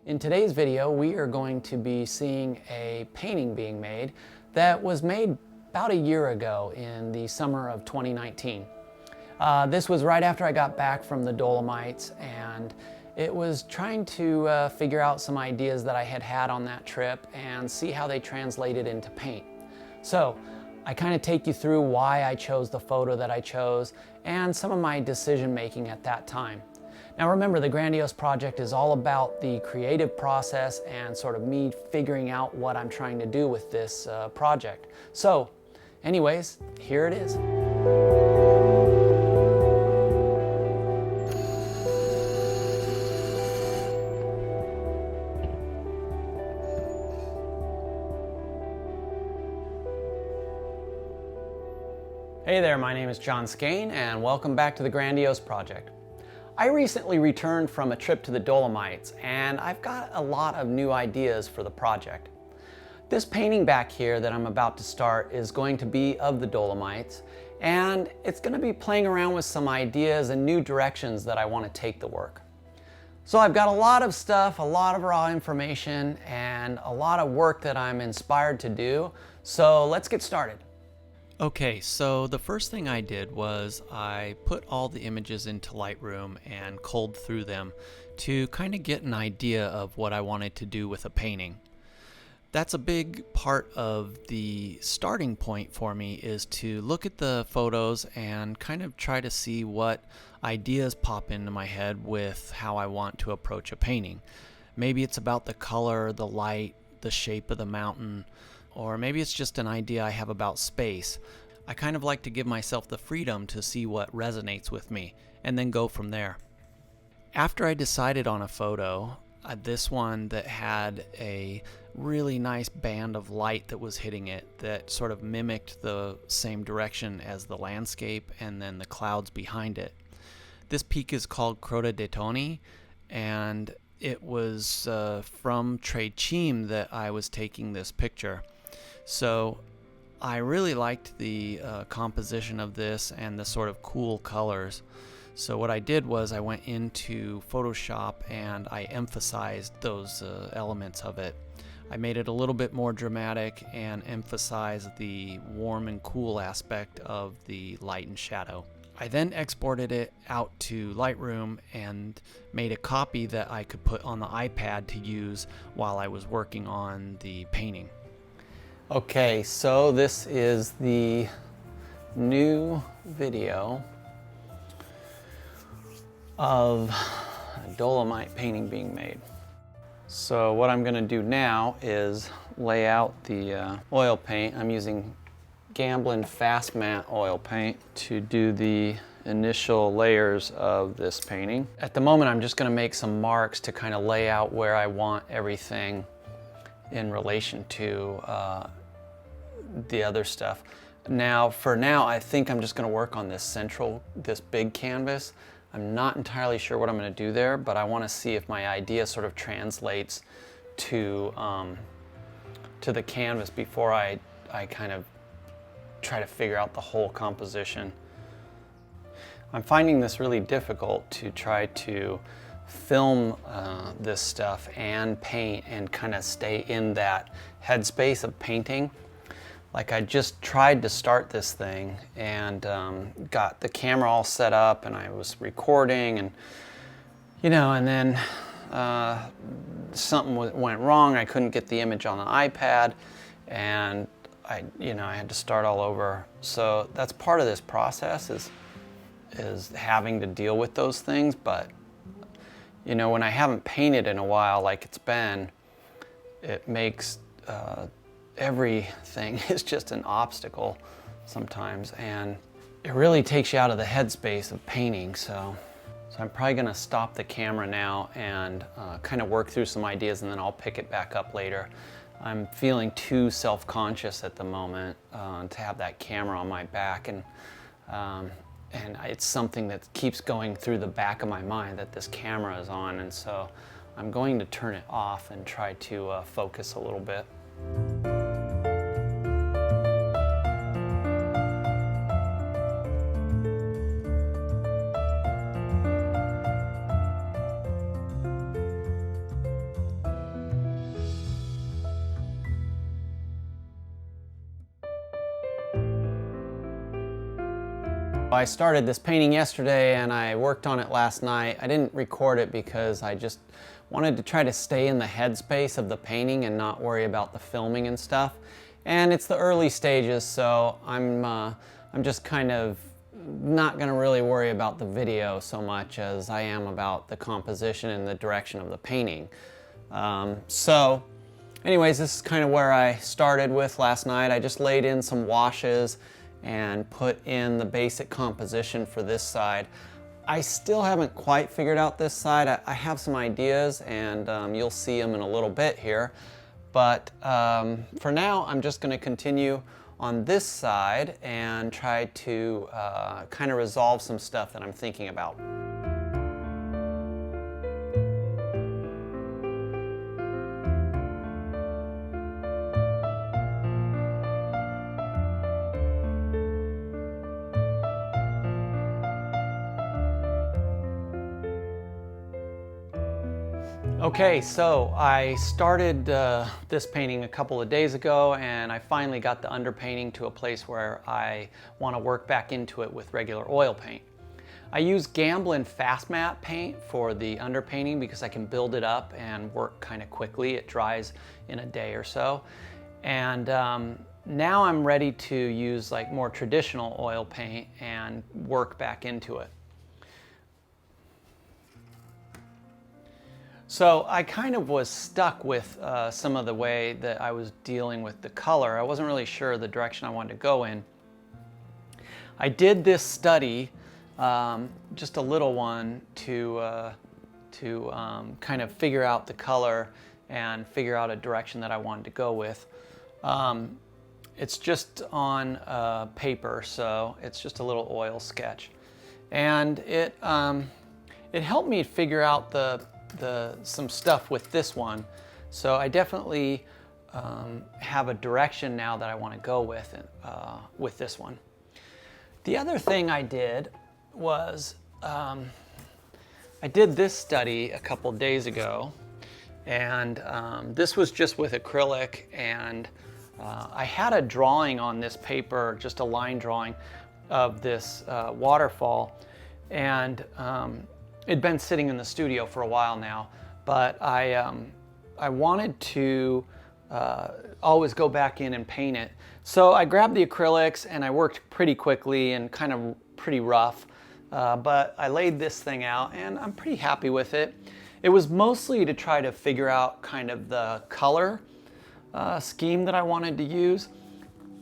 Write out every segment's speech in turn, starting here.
In today's video, we are going to be seeing a painting being made that was made about a year ago in the summer of 2019. This was right after I got back from the Dolomites, and it was trying to figure out some ideas that I had on that trip and see how they translated into paint. So I kind of take you through why I chose the photo that I chose and some of my decision making at that time. Now remember, the Grandiose project is all about the creative process and sort of me figuring out what I'm trying to do with this project. So anyways, here it is. Hey there, my name is John Scane and welcome back to the Grandiose project. I recently returned from a trip to the Dolomites and I've got a lot of new ideas for the project. This painting back here that I'm about to start is going to be of the Dolomites, and it's going to be playing around with some ideas and new directions that I want to take the work. So I've got a lot of stuff, a lot of raw information, and a lot of work that I'm inspired to do. So let's get started. Okay, so the first thing I did was I put all the images into Lightroom and culled through them to kind of get an idea of what I wanted to do with a painting. That's a big part of the starting point for me, is to look at the photos and kind of try to see what ideas pop into my head with how I want to approach a painting. Maybe it's about the color, the light, the shape of the mountain, or maybe it's just an idea I have about space. I kind of like to give myself the freedom to see what resonates with me and then go from there. After I decided on a photo, this one that had a really nice band of light that was hitting it that sort of mimicked the same direction as the landscape and then the clouds behind it. This peak is called Croce dei Toni, and it was from Tre Cime that I was taking this picture. So I really liked the composition of this and the sort of cool colors. So what I did was I went into Photoshop and I emphasized those elements of it. I made it a little bit more dramatic and emphasized the warm and cool aspect of the light and shadow. I then exported it out to Lightroom and made a copy that I could put on the iPad to use while I was working on the painting. Okay, so this is the new video of a Dolomite painting being made. So what I'm going to do now is lay out the oil paint. I'm using Gamblin Fast Matte oil paint to do the initial layers of this painting. At the moment, I'm just going to make some marks to kind of lay out where I want everything in relation to the other stuff. Now, for now, I think I'm just going to work on this big canvas. I'm not entirely sure what I'm going to do there, but I want to see if my idea sort of translates to the canvas before I kind of try to figure out the whole composition. I'm finding this really difficult to try to film this stuff and paint and kind of stay in that headspace of painting. Like, I just tried to start this thing and got the camera all set up and I was recording, and and then something went wrong. I couldn't get the image on the iPad and I had to start all over. So that's part of this process, is having to deal with those things. But when I haven't painted in a while like it's been, it makes everything is just an obstacle sometimes, and it really takes you out of the headspace of painting. So I'm probably going to stop the camera now and kind of work through some ideas, and then I'll pick it back up later. I'm feeling too self-conscious at the moment to have that camera on my back, and it's something that keeps going through the back of my mind that this camera is on, and so I'm going to turn it off and try to focus a little bit. I started this painting yesterday and I worked on it last night. I didn't record it because I just wanted to try to stay in the headspace of the painting and not worry about the filming and stuff. And it's the early stages, so I'm just kind of not going to really worry about the video so much as I am about the composition and the direction of the painting. So anyways, this is kind of where I started with last night. I just laid in some washes and put in the basic composition for this side. I still haven't quite figured out this side. I have some ideas, and you'll see them in a little bit here. But for now, I'm just going to continue on this side and try to kind of resolve some stuff that I'm thinking about. Okay, so I started this painting a couple of days ago, and I finally got the underpainting to a place where I want to work back into it with regular oil paint. I use Gamblin Fast Matte paint for the underpainting because I can build it up and work kind of quickly. It dries in a day or so. And now I'm ready to use like more traditional oil paint and work back into it. So I kind of was stuck with some of the way that I was dealing with the color. I wasn't really sure the direction I wanted to go in. I did this study, just a little one, to kind of figure out the color and figure out a direction that I wanted to go with. It's just on paper, so it's just a little oil sketch. And it helped me figure out some stuff with this one. So I definitely have a direction now that I want to go with this one. The other thing I did was I did this study a couple days ago, and this was just with acrylic, and I had a drawing on this paper, just a line drawing of this waterfall, and it'd been sitting in the studio for a while now, but I wanted to always go back in and paint it. So I grabbed the acrylics and I worked pretty quickly and kind of pretty rough, but I laid this thing out and I'm pretty happy with it. It was mostly to try to figure out kind of the color scheme that I wanted to use,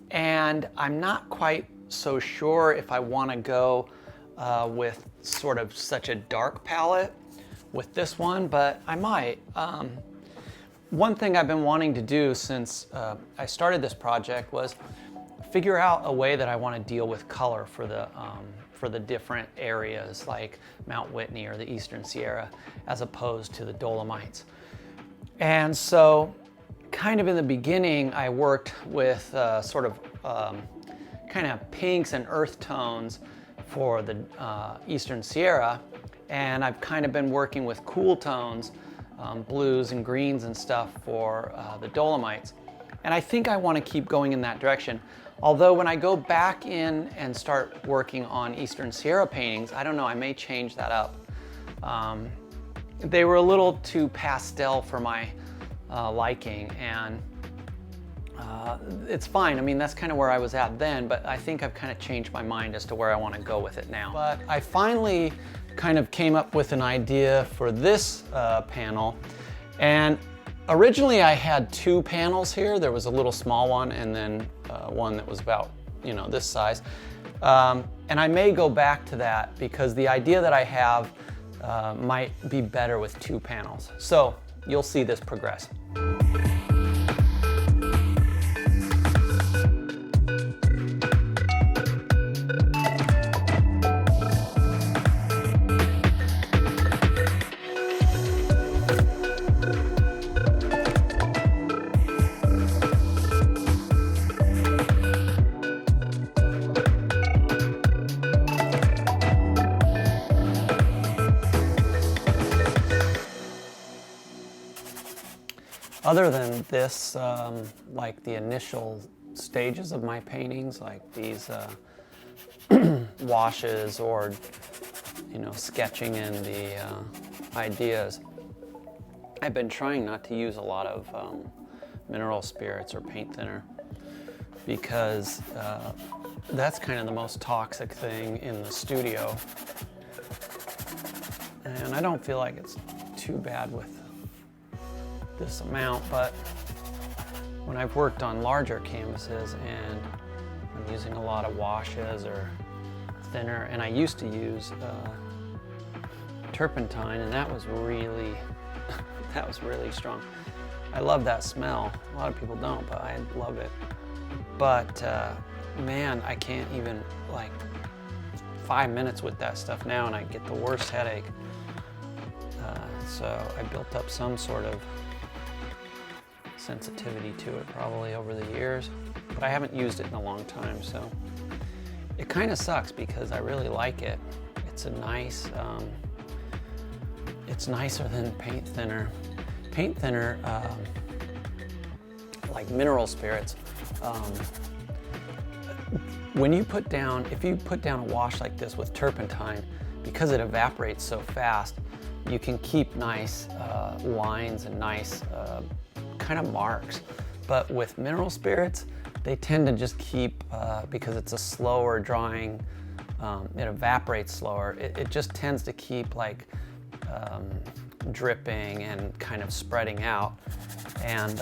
and I'm not quite so sure if I want to go with sort of such a dark palette with this one, but I might. One thing I've been wanting to do since I started this project was figure out a way that I want to deal with color for the different areas like Mount Whitney or the Eastern Sierra as opposed to the Dolomites. And so kind of in the beginning I worked with sort of kind of pinks and earth tones for the Eastern Sierra, and I've kind of been working with cool tones, blues and greens and stuff for the Dolomites. And I think I want to keep going in that direction. Although when I go back in and start working on Eastern Sierra paintings, I don't know, I may change that up. They were a little too pastel for my liking, and it's fine. I mean, that's kind of where I was at then, but I think I've kind of changed my mind as to where I want to go with it now. But I finally kind of came up with an idea for this panel, and originally I had two panels here. There was a little small one and then one that was about, this size. And I may go back to that because the idea that I have might be better with two panels. So you'll see this progress. Other than this, like the initial stages of my paintings, like these washes or, you know, sketching in the ideas, I've been trying not to use a lot of mineral spirits or paint thinner, because that's kind of the most toxic thing in the studio. And I don't feel like it's too bad with this amount, but when I've worked on larger canvases and I'm using a lot of washes or thinner, and I used to use turpentine, and that was really strong. I love that smell. A lot of people don't, but I love it. But man, I can't even, like, 5 minutes with that stuff now and I get the worst headache. So I built up some sort of sensitivity to it probably over the years, but I haven't used it in a long time, so it kind of sucks because I really like it. It's a nice, it's nicer than paint thinner. Paint thinner, like mineral spirits, when you put down, if you put down a wash like this with turpentine, because it evaporates so fast, you can keep nice lines and nice kind of marks. But with mineral spirits, they tend to just keep, because it's a slower drying, it evaporates slower, it just tends to keep like dripping and kind of spreading out. And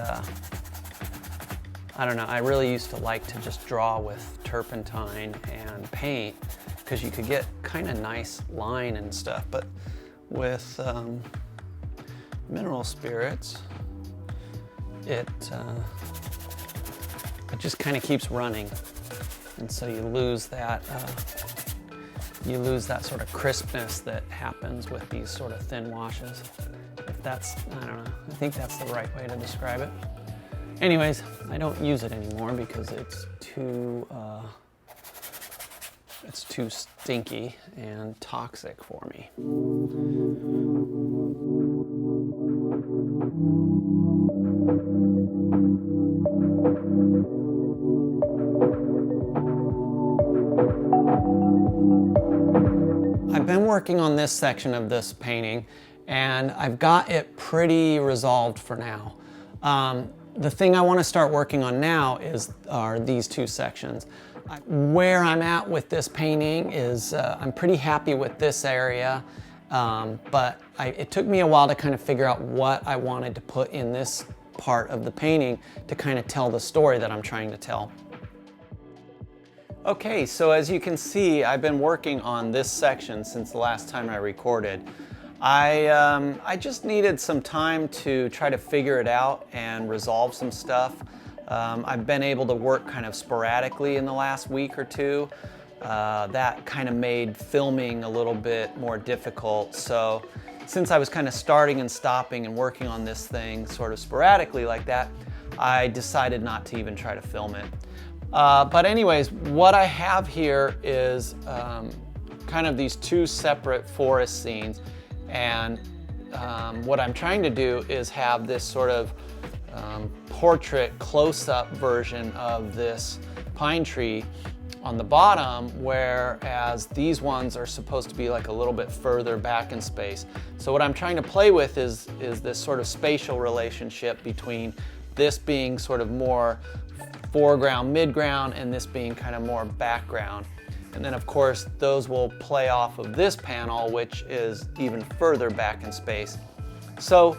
I don't know, I really used to like to just draw with turpentine and paint because you could get kind of nice line and stuff, but with mineral spirits, it just kind of keeps running, and so you lose that sort of crispness that happens with these sort of thin washes. If that's, I don't know, I think that's the right way to describe it. Anyways, I don't use it anymore because it's too stinky and toxic for me. I've been working on this section of this painting and I've got it pretty resolved for now. The thing I want to start working on now are these two sections. Where I'm at with this painting is I'm pretty happy with this area, but it took me a while to kind of figure out what I wanted to put in this part of the painting to kind of tell the story that I'm trying to tell. Okay, so as you can see, I've been working on this section since the last time I recorded. I just needed some time to try to figure it out and resolve some stuff. I've been able to work kind of sporadically in the last week or two. That kind of made filming a little bit more difficult. So since I was kind of starting and stopping and working on this thing sort of sporadically like that, I decided not to even try to film it. But anyways, what I have here is kind of these two separate forest scenes. And what I'm trying to do is have this sort of portrait close-up version of this pine tree on the bottom, whereas these ones are supposed to be like a little bit further back in space. So what I'm trying to play with is this sort of spatial relationship between this being sort of more foreground, midground, and this being kind of more background. And then of course, those will play off of this panel, which is even further back in space. So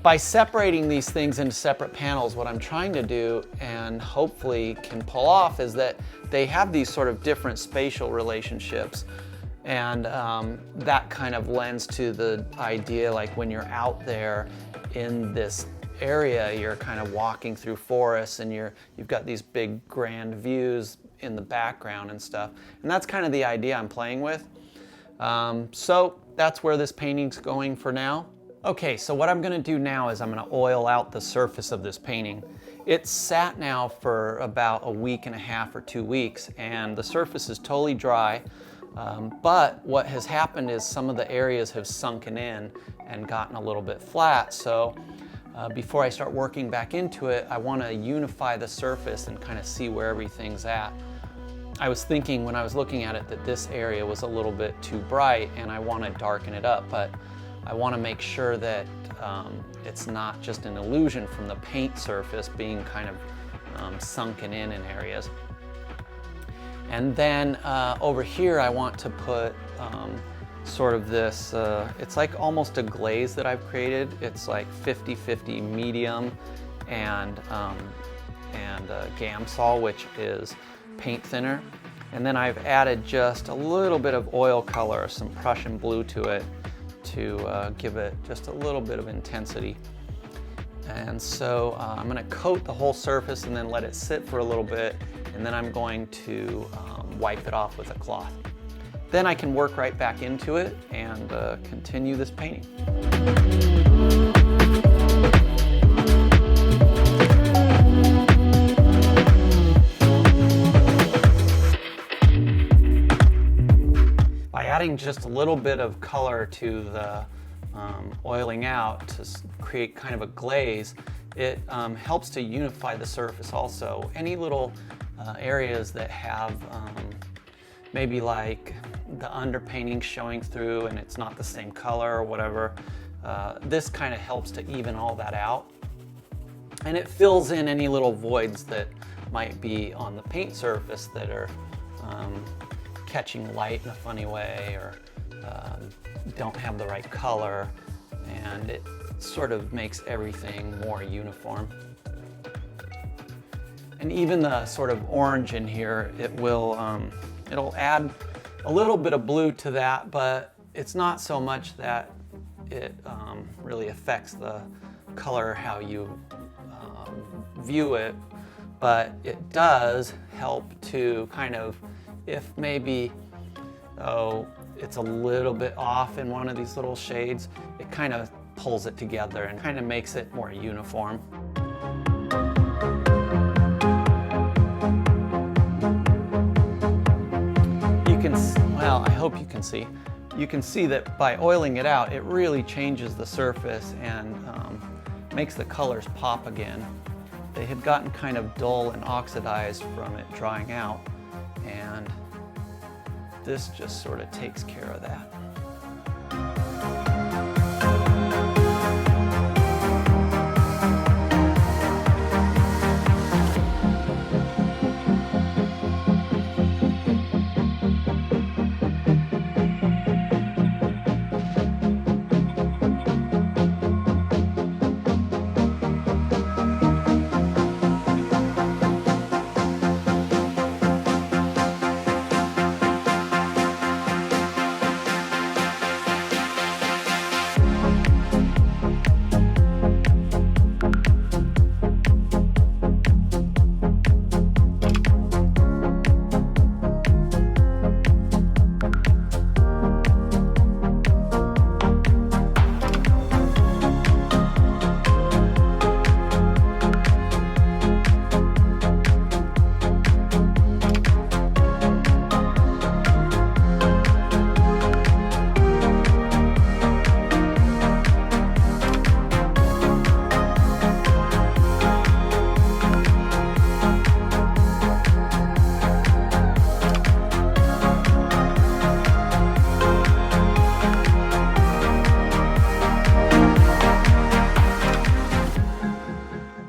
by separating these things into separate panels, what I'm trying to do, and hopefully can pull off, is that they have these sort of different spatial relationships. And that kind of lends to the idea, like when you're out there in this area, you're kind of walking through forests and you've got these big grand views in the background and stuff. And that's kind of the idea I'm playing with. So that's where this painting's going for now. Okay, so what I'm gonna do now is I'm gonna oil out the surface of this painting. It's sat now for about a week and a half or 2 weeks, and the surface is totally dry. But what has happened is some of the areas have sunken in and gotten a little bit flat. So before I start working back into it, I want to unify the surface and kind of see where everything's at. I was thinking when I was looking at it that this area was a little bit too bright and I want to darken it up, but I want to make sure that it's not just an illusion from the paint surface being kind of sunken in areas. And then over here I want to put sort of this, it's like almost a glaze that I've created. It's like 50-50 medium and Gamsol, which is paint thinner. And then I've added just a little bit of oil color, some Prussian blue to it to give it just a little bit of intensity. And so I'm going to coat the whole surface and then let it sit for a little bit, and then I'm going to wipe it off with a cloth. Then I can work right back into it and continue this painting. By adding just a little bit of color to the oiling out to create kind of a glaze, it helps to unify the surface also. Any little areas that have maybe like the underpainting showing through and it's not the same color or whatever, this kind of helps to even all that out. And it fills in any little voids that might be on the paint surface that are catching light in a funny way or don't have the right color, and it sort of makes everything more uniform. And even the sort of orange in here, it will it'll add a little bit of blue to that, but it's not so much that it really affects the color how you view it, but it does help to kind of, if maybe it's a little bit off in one of these little shades, it kind of pulls it together and kind of makes it more uniform. Well, I hope you can see. You can see that by oiling it out, it really changes the surface and makes the colors pop again. They had gotten kind of dull and oxidized from it drying out, and this just sort of takes care of that.